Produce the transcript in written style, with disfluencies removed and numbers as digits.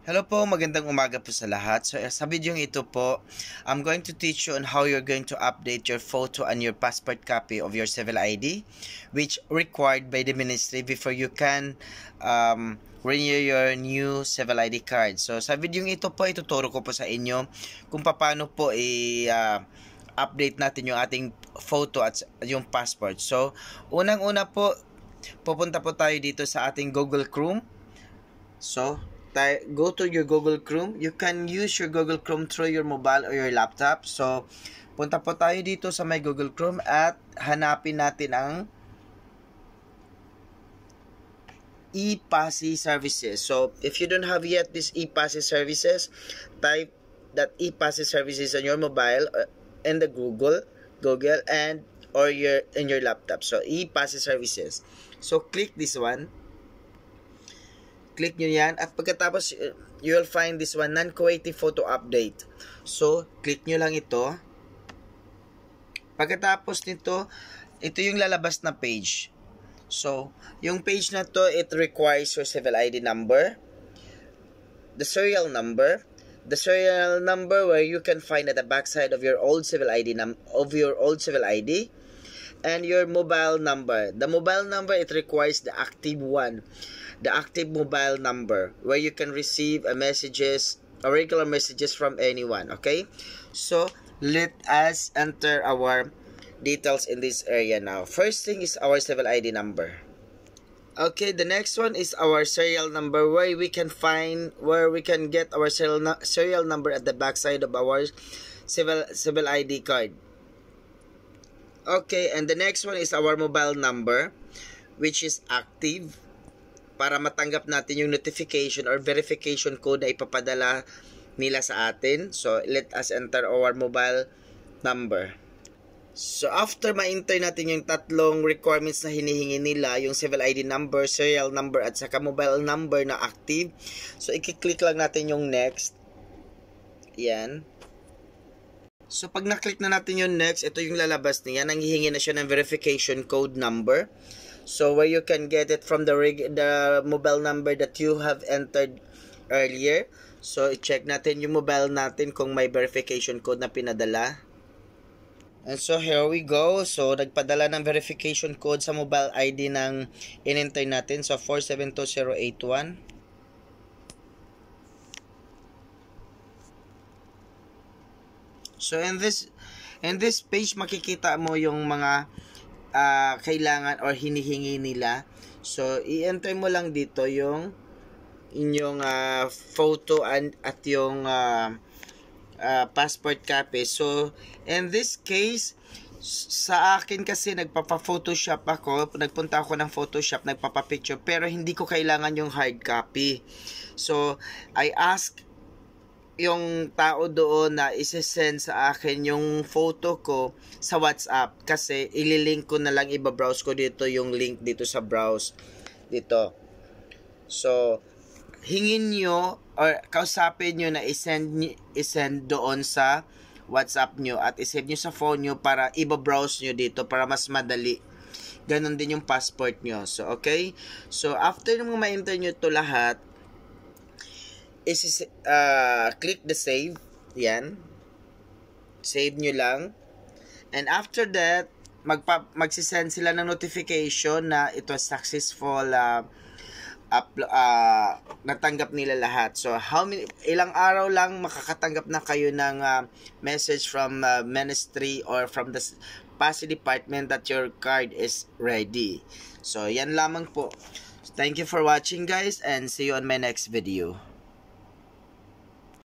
Hello po, magandang umaga po sa lahat. So sa video ito po, I'm going to teach you on how you're going to update your photo and your passport copy of your civil ID, which required by the ministry before you can renew your new civil ID card. So sa video ito po, ituturo ko po sa inyo kung paano po update natin yung ating photo at yung passport. So unang-una po, pupunta po tayo dito sa ating Google Chrome. So go to your Google Chrome. You can use your Google Chrome through your mobile or your laptop. So, punta po tayo dito sa my Google Chrome at hanapin natin ang ePASI services. So, if you don't have yet this ePASI services, type that ePASI services on your mobile in the Google and or in your laptop. So, ePASI services. So, click this one. Click nyo yan at pagkatapos you will find this one, non-creative photo update. So, click nyo lang ito. Pagkatapos nito, ito yung lalabas na page. So, yung page na to, it requires your civil ID number, the serial number where you can find at the backside of your old civil ID and your mobile number. The mobile number, it requires the active one. The active mobile number where you can receive messages or regular messages from anyone. Okay, so let us enter our details in this area now. First thing is our civil ID number. Okay, the next one is our serial number where we can get our serial number at the backside of our civil ID card. Okay, and the next one is our mobile number which is active, para matanggap natin yung notification or verification code na ipapadala nila sa atin. So, let us enter our mobile number. So, after ma-enter natin yung tatlong requirements na hinihingi nila, yung civil ID number, serial number, at saka mobile number na active. So, i-click lang natin yung next. Yan. So, pag na-click na natin yung next, ito yung lalabas niya. Nanghihingi na siya ng verification code number. So, where you can get it from the mobile number that you have entered earlier. So, i-check natin yung mobile natin kung may verification code na pinadala. And so, here we go. So, nagpadala ng verification code sa mobile ID ng in-enter natin. So, 472081. So, in this page, makikita mo yung mga kailangan or hinihingi nila. So, i-enter mo lang dito yung inyong photo at yung passport copy. So, in this case, sa akin kasi nagpapa-photoshop ako, nagpunta ako ng Photoshop, nagpapa-picture, pero hindi ko kailangan yung hard copy. So, I ask yung tao doon na isi-send sa akin yung photo ko sa WhatsApp kasi ililink ko na lang, iba-browse ko dito yung link dito sa browse dito. So, hingin nyo or kausapin nyo na isend doon sa WhatsApp nyo at isave nyo sa phone nyo para iba-browse nyo dito para mas madali. Ganon din yung passport nyo. So, okay? So, after nung ma-enter nyo to lahat, click the save. Yan. Save nyo lang. And after that, magsisend sila ng notification na ito successful natanggap nila lahat. So, ilang araw lang makakatanggap na kayo ng message from ministry or from the PASI department that your card is ready. So, yan lamang po. Thank you for watching, guys, and see you on my next video.